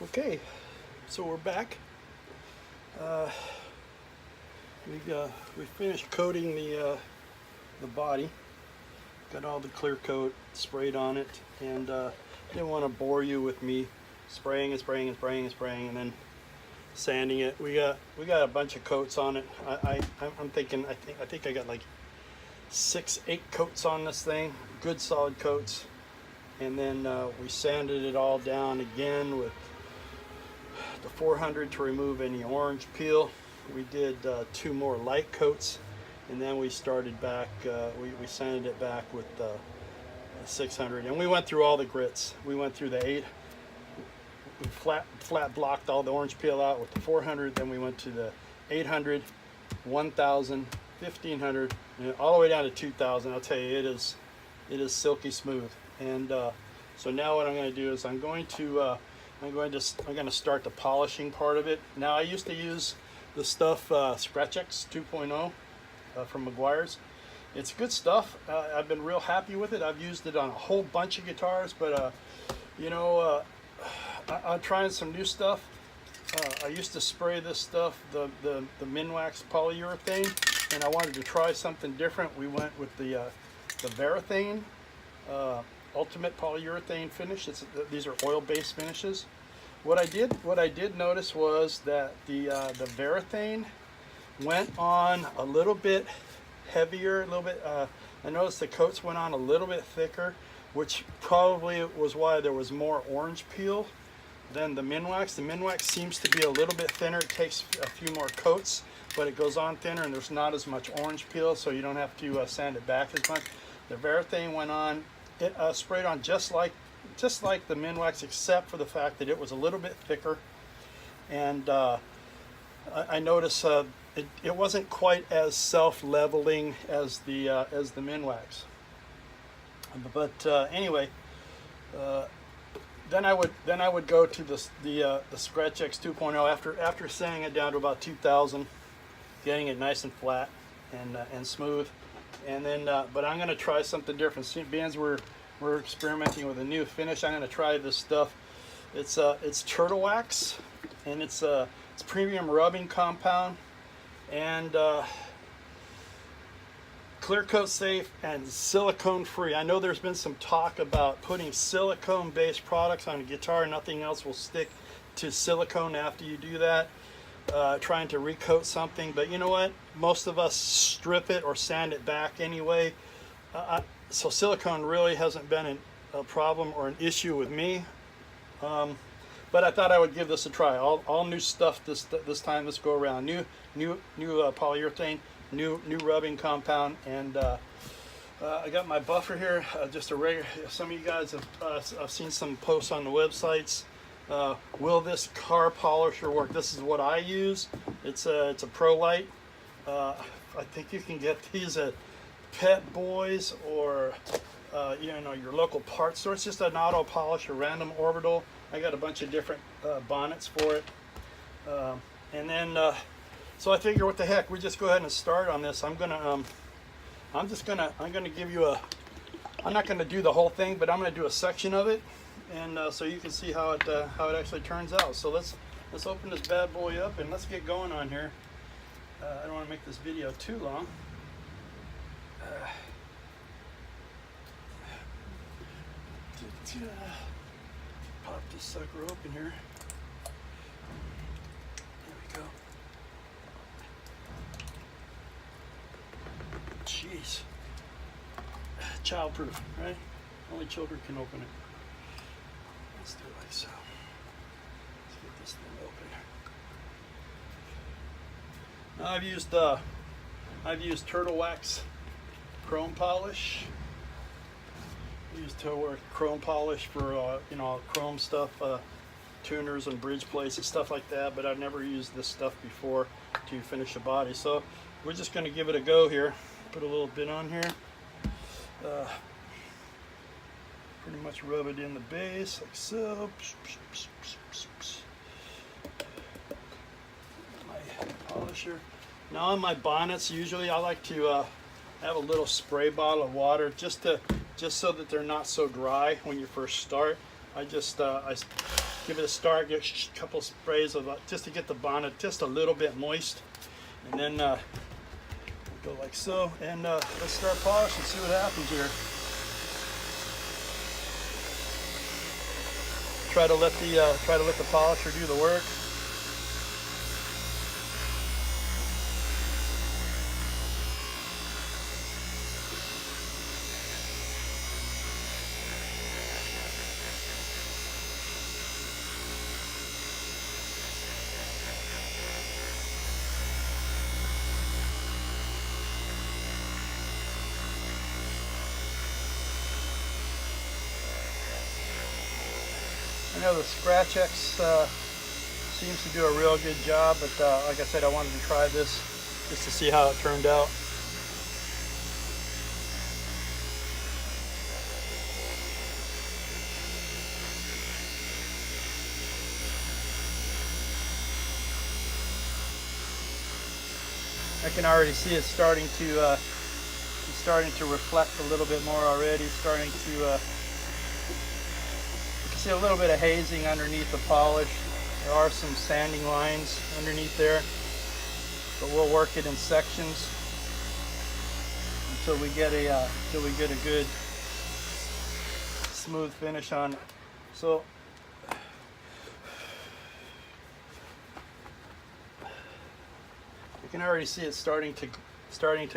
Okay, so we're back. Uh, we finished coating the body. Got all the clear coat sprayed on it, and didn't want to bore you with me spraying and spraying and spraying and spraying, and then sanding it. We got a bunch of coats on it. I'm thinking I think I got like 6-8 coats on this thing, good solid coats, and then we sanded it all down again with the 400 to remove any orange peel. We did 2 more light coats, and then we started back. We sanded it back with the 600, and we went through all the grits. We went through the 8. We flat blocked all the orange peel out with the 400. Then we went to the 800, 1000, 1500, and all the way down to 2000. I'll tell you, it is silky smooth. And so now what I'm going to do is I'm going to start the polishing part of it. Now I used to use the stuff Scratch-X 2.0 from McGuire's. It's good stuff. I've been real happy with it. I've used it on a whole bunch of guitars, but I'm trying some new stuff. I used to spray this stuff, the Minwax polyurethane, and I wanted to try something different. We went with the Varathane Ultimate Polyurethane finish. These are oil-based finishes. What I did notice was that the Varathane went on a little bit heavier, a little bit. I noticed the coats went on a little bit thicker, which probably was why there was more orange peel than the Minwax. The Minwax seems to be a little bit thinner. It takes a few more coats, but it goes on thinner, and there's not as much orange peel, so you don't have to sand it back as much. The Varathane went on. It sprayed on just like the Minwax, except for the fact that it was a little bit thicker, and I noticed it wasn't quite as self-leveling as the Minwax. But anyway, then I would go to the Scratch-X 2.0 after sanding it down to about 2000, getting it nice and flat and smooth. And then, but I'm going to try something different. Being we're experimenting with a new finish, I'm going to try this stuff. It's turtle wax, and it's premium rubbing compound, and clear coat safe and silicone free. I know there's been some talk about putting silicone based products on a guitar. Nothing else will stick to silicone after you do that. Trying to recoat something, but you know what? Most of us strip it or sand it back anyway. So silicone really hasn't been a problem or an issue with me. But I thought I would give this a try. All new stuff this time. Let's go around. New polyurethane, new rubbing compound, and I got my buffer here. Just a regular. Some of you guys have I've seen some posts on the websites. Will this car polisher work? This is what I use. It's a Pro Light. I think you can get these at Pet Boys or your local parts store. It's just an auto polish, a random orbital. I got a bunch of different bonnets for it, and then so I figure, what the heck? We just go ahead and start on this. I'm gonna give you a. I'm not gonna do the whole thing, but I'm gonna do a section of it, and so you can see how it actually turns out. So let's open this bad boy up and let's get going on here. I don't want to make this video too long. Pop this sucker open here. There we go. Jeez. Childproof, right? Only children can open it. Let's do it like so. Let's get this thing open. Now I've used turtle wax chrome polish. I use chrome polish for chrome stuff, tuners and bridge plates and stuff like that. But I've never used this stuff before to finish a body. So we're just going to give it a go here. Put a little bit on here. Pretty much rub it in the base like so. My polisher. Now on my bonnets, usually I like to have a little spray bottle of water just so that they're not so dry when you first start. I give it a start, get a couple sprays of just to get the bonnet just a little bit moist, and then go like so. And let's start polishing, see what happens here. Try to let the polisher do the work. I know the Scratch X seems to do a real good job, but like I said, I wanted to try this just to see how it turned out. I can already see it's starting to reflect a little bit more already. It's starting to see a little bit of hazing underneath the polish. There are some sanding lines underneath there, but we'll work it in sections until we get a good smooth finish on it. So you can already see it's starting to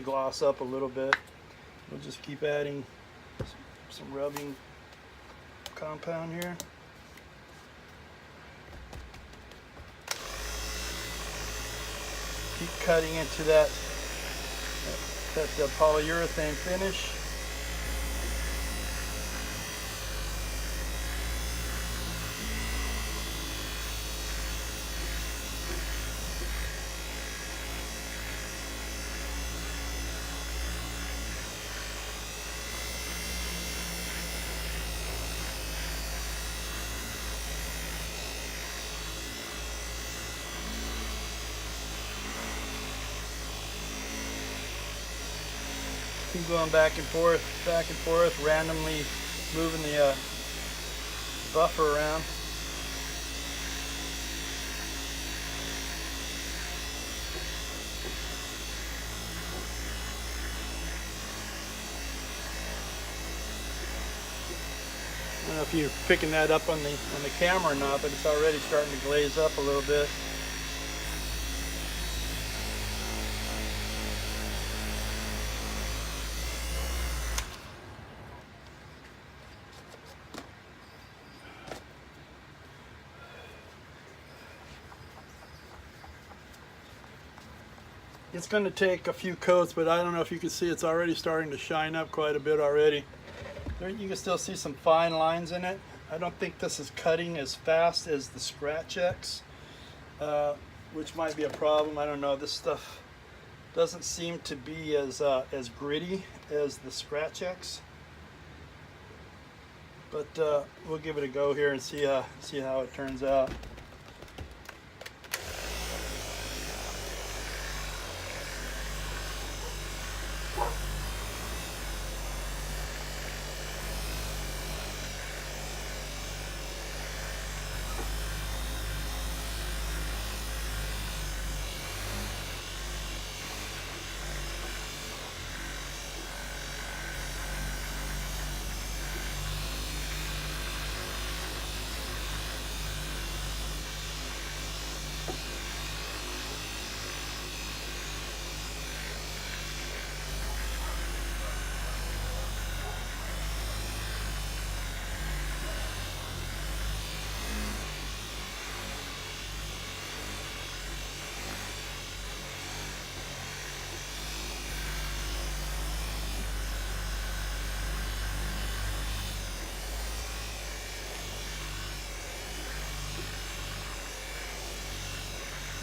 gloss up a little bit. We'll just keep adding some rubbing compound here. Keep cutting into that polyurethane finish. Keep going back and forth, randomly moving the buffer around. I don't know if you're picking that up on the camera or not, but it's already starting to glaze up a little bit. It's going to take a few coats, but I don't know if you can see it's already starting to shine up quite a bit already. There, you can still see some fine lines in it. I don't think this is cutting as fast as the Scratch X, which might be a problem. I don't know. This stuff doesn't seem to be as gritty as the Scratch X, but we'll give it a go here and see how it turns out.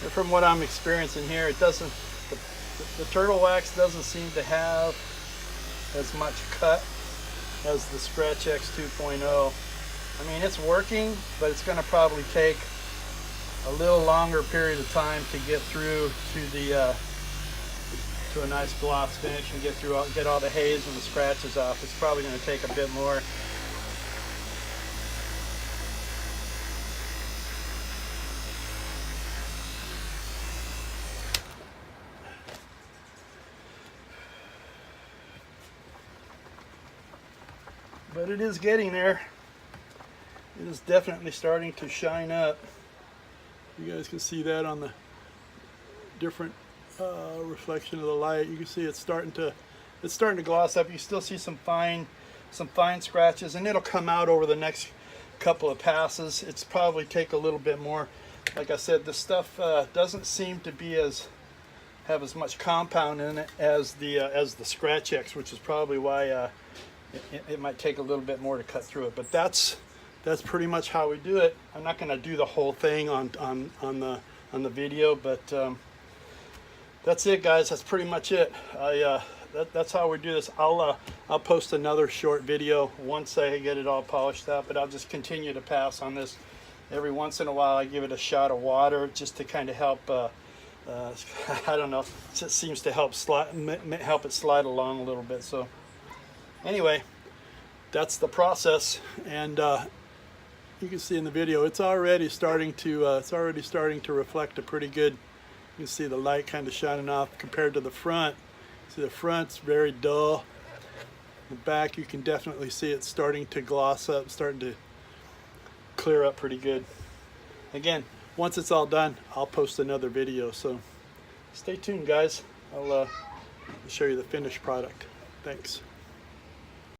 From what I'm experiencing here, it doesn't, the turtle wax doesn't seem to have as much cut as the Scratch X 2.0. I mean, it's working, but it's going to probably take a little longer period of time to get through to a nice gloss finish and get all the haze and the scratches off. It's probably going to take a bit more. but it is getting there. It is definitely starting to shine up. You guys can see that on the different reflection of the light. You can see it's starting to gloss up. You still see some fine scratches, and it'll come out over the next couple of passes. It's probably take a little bit more. Like I said, the stuff doesn't seem to be have as much compound in it as the Scratch X, which is probably why it might take a little bit more to cut through it. But that's pretty much how we do it. I'm not going to do the whole thing on the video, but that's it, guys. That's pretty much it. That's how we do this. I'll post another short video once I get it all polished up, but I'll just continue to pass on this. Every once in a while I give it a shot of water just to kind of help I don't know, it seems to help it slide along a little bit. So anyway, that's the process, and you can see in the video it's already starting to reflect a pretty good. You can see the light kind of shining off compared to the front. See, the front's very dull. The back, you can definitely see it starting to gloss up, starting to clear up pretty good. Again, once it's all done, I'll post another video, so stay tuned, guys. I'll show you the finished product. Thanks.